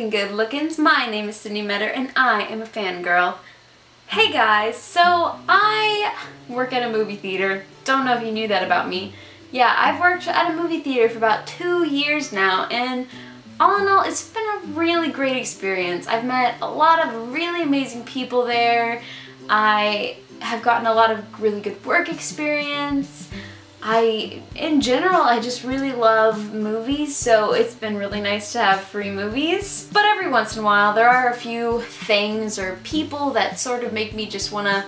American Good Lookins. My name is Sydney Metter and I am a fangirl. Hey guys, so I work at a movie theater. Don't know if you knew that about me. Yeah, I've worked at a movie theater for about 2 years now, and all in all, it's been a really great experience. I've met a lot of really amazing people there. I have gotten a lot of really good work experience. In general, I just really love movies, so it's been really nice to have free movies. But every once in a while, there are a few things or people that sort of make me just want to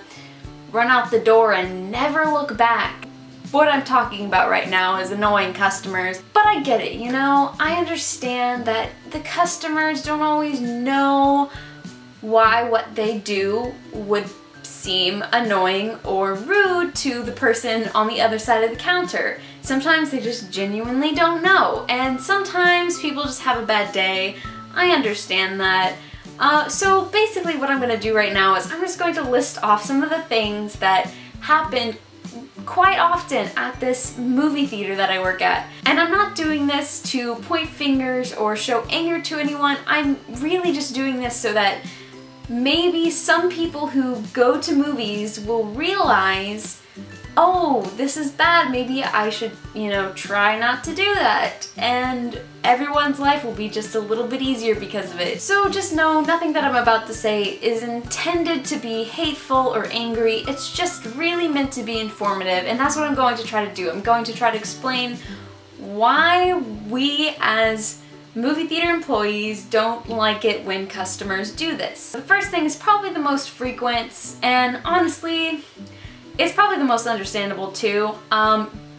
run out the door and never look back. What I'm talking about right now is annoying customers, but I get it, you know? I understand that the customers don't always know why what they do would seem annoying or rude to the person on the other side of the counter. Sometimes they just genuinely don't know, and sometimes people just have a bad day. I understand that. So basically what I'm going to do right now is I'm just going to list off some of the things that happened quite often at this movie theater that I work at. And I'm not doing this to point fingers or show anger to anyone. I'm really just doing this so that maybe some people who go to movies will realize, oh, this is bad, maybe I should, you know, try not to do that. And everyone's life will be just a little bit easier because of it. So just know, nothing that I'm about to say is intended to be hateful or angry. It's just really meant to be informative, and that's what I'm going to try to do. I'm going to try to explain why we as movie theater employees don't like it when customers do this. The first thing is probably the most frequent, and honestly, it's probably the most understandable too.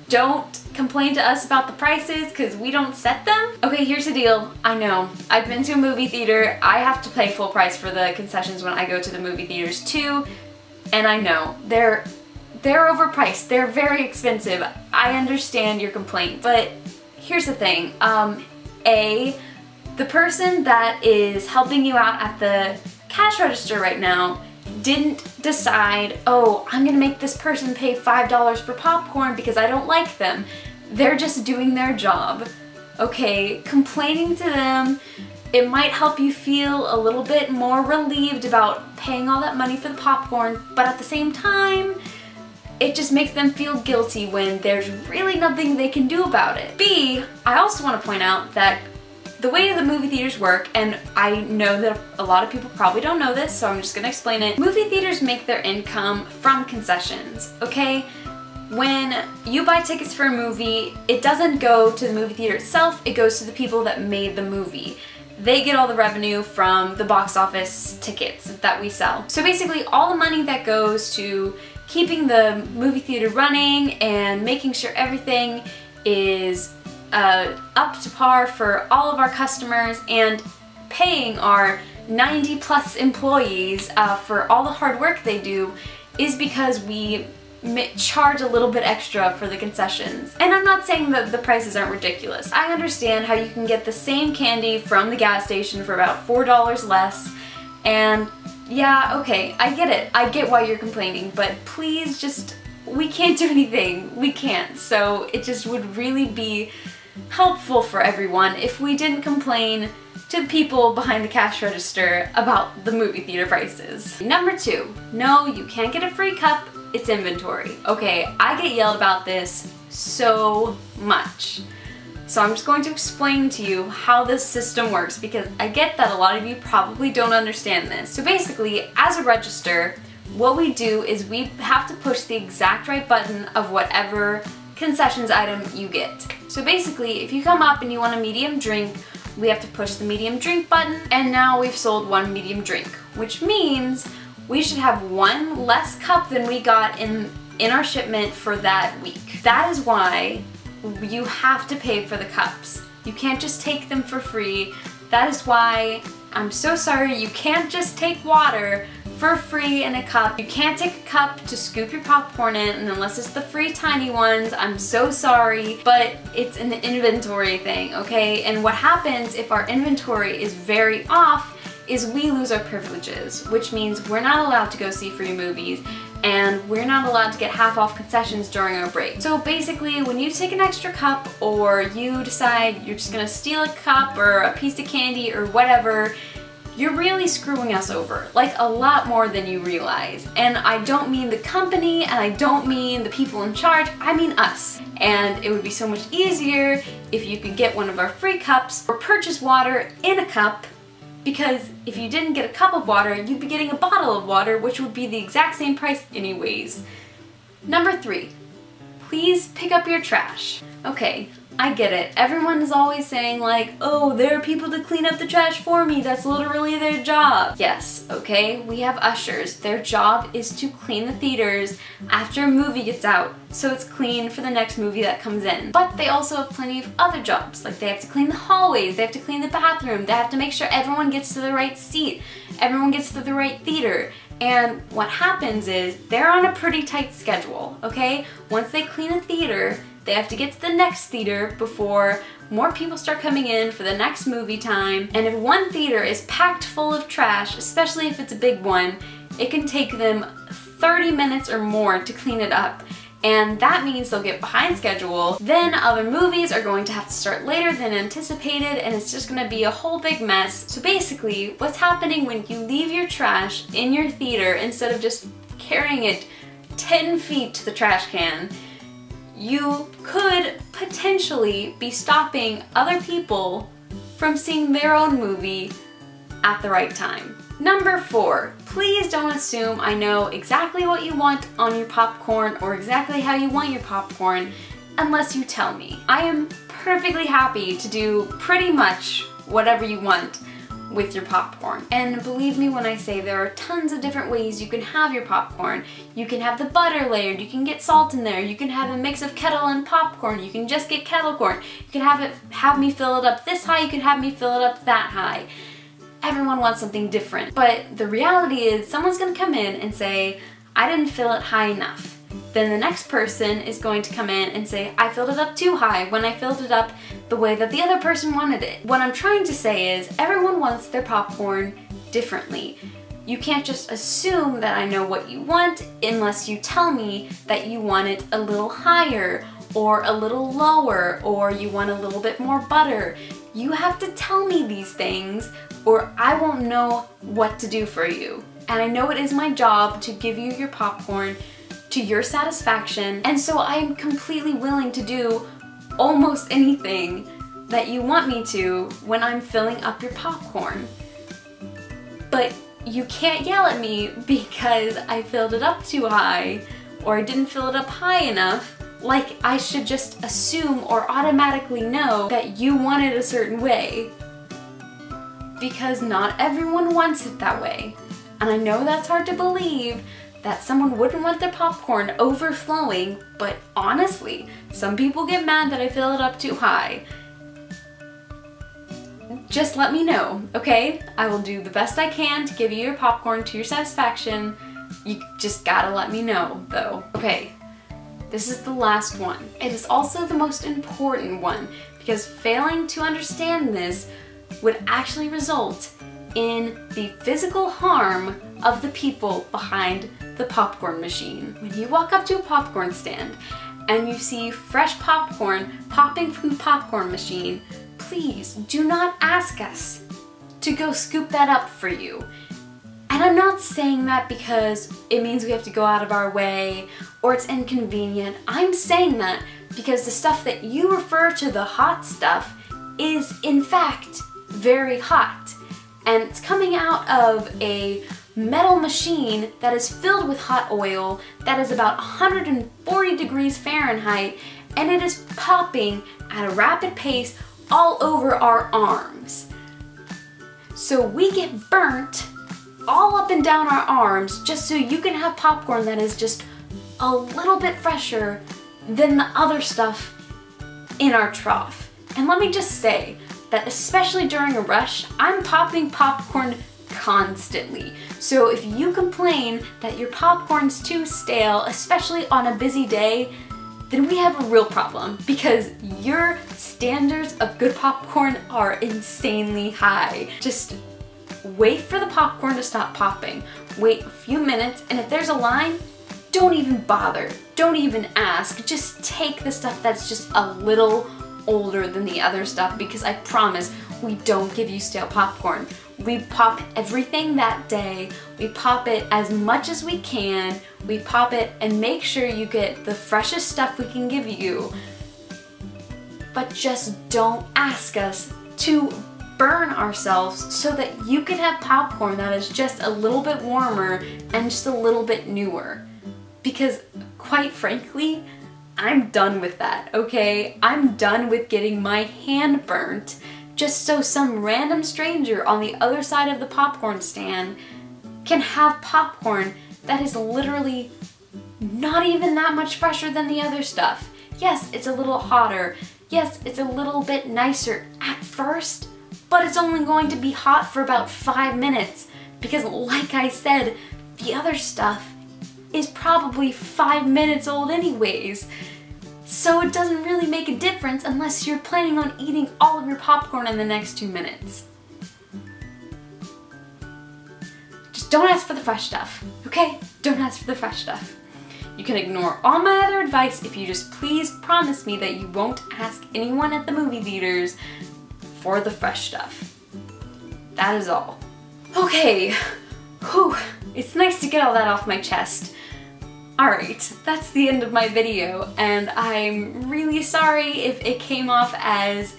Don't complain to us about the prices because we don't set them. Okay, here's the deal. I know. I've been to a movie theater. I have to pay full price for the concessions when I go to the movie theaters too, and I know. They're overpriced. They're very expensive. I understand your complaint, but here's the thing. The person that is helping you out at the cash register right now didn't decide, oh, I'm gonna make this person pay $5 for popcorn because I don't like them. They're just doing their job. Okay, complaining to them, it might help you feel a little bit more relieved about paying all that money for the popcorn, but at the same time, it just makes them feel guilty when there's really nothing they can do about it. B, I also want to point out that the way the movie theaters work, and I know that a lot of people probably don't know this, so I'm just gonna explain it. Movie theaters make their income from concessions, okay? When you buy tickets for a movie, it doesn't go to the movie theater itself, it goes to the people that made the movie. They get all the revenue from the box office tickets that we sell. So basically all the money that goes to keeping the movie theater running and making sure everything is up to par for all of our customers and paying our 90+ employees for all the hard work they do is because we charge a little bit extra for the concessions. And I'm not saying that the prices aren't ridiculous. I understand how you can get the same candy from the gas station for about $4 less, and yeah, okay, I get it. I get why you're complaining, but please just, we can't do anything. We can't. So it just would really be helpful for everyone if we didn't complain to the people behind the cash register about the movie theater prices. Number 2, no, you can't get a free cup, it's inventory. Okay, I get yelled about this so much. So I'm just going to explain to you how this system works because I get that a lot of you probably don't understand this. So basically, as a register, what we do is we have to push the exact right button of whatever concessions item you get. So basically, if you come up and you want a medium drink, we have to push the medium drink button, and now we've sold 1 medium drink, which means we should have 1 less cup than we got in our shipment for that week. That is why you have to pay for the cups. You can't just take them for free. That is why, I'm so sorry, you can't just take water for free in a cup. You can't take a cup to scoop your popcorn in, and unless it's the free tiny ones, I'm so sorry, but it's an inventory thing, okay? And what happens if our inventory is very off is we lose our privileges, which means we're not allowed to go see free movies, and we're not allowed to get half off concessions during our break. So basically, when you take an extra cup or you decide you're just gonna steal a cup or a piece of candy or whatever, you're really screwing us over, like a lot more than you realize. And I don't mean the company, and I don't mean the people in charge, I mean us. And it would be so much easier if you could get one of our free cups or purchase water in a cup, because if you didn't get a cup of water, you'd be getting a bottle of water, which would be the exact same price anyways. Number 3, please pick up your trash. Okay, I get it. Everyone is always saying like, oh, there are people to clean up the trash for me. That's literally their job. Yes, okay, we have ushers. Their job is to clean the theaters after a movie gets out, so it's clean for the next movie that comes in. But they also have plenty of other jobs. Like they have to clean the hallways, they have to clean the bathroom, they have to make sure everyone gets to the right seat, everyone gets to the right theater. And what happens is they're on a pretty tight schedule, okay? Once they clean a theater, they have to get to the next theater before more people start coming in for the next movie time. And if one theater is packed full of trash, especially if it's a big one, it can take them 30 minutes or more to clean it up. And that means they'll get behind schedule. Then other movies are going to have to start later than anticipated, and it's just gonna be a whole big mess. So basically, what's happening when you leave your trash in your theater instead of just carrying it 10 feet to the trash can, you could potentially be stopping other people from seeing their own movie at the right time. Number 4, please don't assume I know exactly what you want on your popcorn or exactly how you want your popcorn unless you tell me. I am perfectly happy to do pretty much whatever you want with your popcorn. And believe me when I say there are tons of different ways you can have your popcorn. You can have the butter layered, you can get salt in there, you can have a mix of kettle and popcorn, you can just get kettle corn, you can have me fill it up this high, you can have me fill it up that high. Everyone wants something different. But the reality is someone's gonna come in and say, I didn't fill it high enough. Then the next person is going to come in and say, I filled it up too high when I filled it up the way that the other person wanted it. What I'm trying to say is everyone wants their popcorn differently. You can't just assume that I know what you want unless you tell me that you want it a little higher or a little lower or you want a little bit more butter. You have to tell me these things or I won't know what to do for you. And I know it is my job to give you your popcorn to your satisfaction, and so I'm completely willing to do almost anything that you want me to when I'm filling up your popcorn. But you can't yell at me because I filled it up too high or I didn't fill it up high enough, like I should just assume or automatically know that you want it a certain way. Because not everyone wants it that way. And I know that's hard to believe, that someone wouldn't want their popcorn overflowing, but honestly, some people get mad that I fill it up too high. Just let me know, okay? I will do the best I can to give you your popcorn to your satisfaction. You just gotta let me know, though. Okay, this is the last one. It is also the most important one, because failing to understand this would actually result in the physical harm of the people behind the popcorn machine. When you walk up to a popcorn stand and you see fresh popcorn popping from the popcorn machine, please do not ask us to go scoop that up for you. And I'm not saying that because it means we have to go out of our way or it's inconvenient. I'm saying that because the stuff that you refer to the hot stuff is in fact very hot. And it's coming out of a metal machine that is filled with hot oil that is about 140 degrees Fahrenheit, and it is popping at a rapid pace all over our arms. So we get burnt all up and down our arms just so you can have popcorn that is just a little bit fresher than the other stuff in our trough. And let me just say that especially during a rush, I'm popping popcorn constantly. So if you complain that your popcorn's too stale, especially on a busy day, then we have a real problem because your standards of good popcorn are insanely high. Just wait for the popcorn to stop popping. Wait a few minutes, and if there's a line, don't even bother. Don't even ask. Just take the stuff that's just a little older than the other stuff, because I promise we don't give you stale popcorn. We pop everything that day. We pop it as much as we can. We pop it and make sure you get the freshest stuff we can give you. But just don't ask us to burn ourselves so that you can have popcorn that is just a little bit warmer and just a little bit newer. Because quite frankly, I'm done with that, okay? I'm done with getting my hand burnt just so some random stranger on the other side of the popcorn stand can have popcorn that is literally not even that much fresher than the other stuff. Yes, it's a little hotter. Yes, it's a little bit nicer at first, but it's only going to be hot for about 5 minutes because, like I said, the other stuff is probably 5 minutes old anyways. So it doesn't really make a difference unless you're planning on eating all of your popcorn in the next 2 minutes. Just don't ask for the fresh stuff, okay? Don't ask for the fresh stuff. You can ignore all my other advice if you just please promise me that you won't ask anyone at the movie theaters for the fresh stuff. That is all. Okay, whew, it's nice to get all that off my chest. Alright, that's the end of my video, and I'm really sorry if it came off as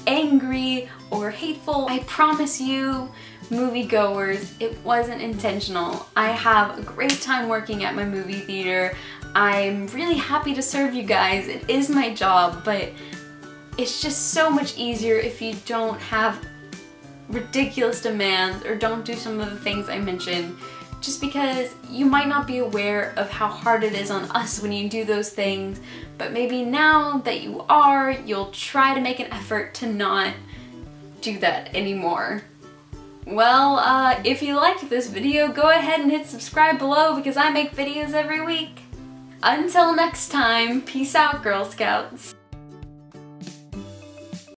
angry or hateful. I promise you, moviegoers, it wasn't intentional. I have a great time working at my movie theater. I'm really happy to serve you guys. It is my job, but it's just so much easier if you don't have ridiculous demands or don't do some of the things I mentioned. Just because you might not be aware of how hard it is on us when you do those things, but maybe now that you are, you'll try to make an effort to not do that anymore. Well, if you liked this video, go ahead and hit subscribe below because I make videos every week. Until next time, peace out, Girl Scouts.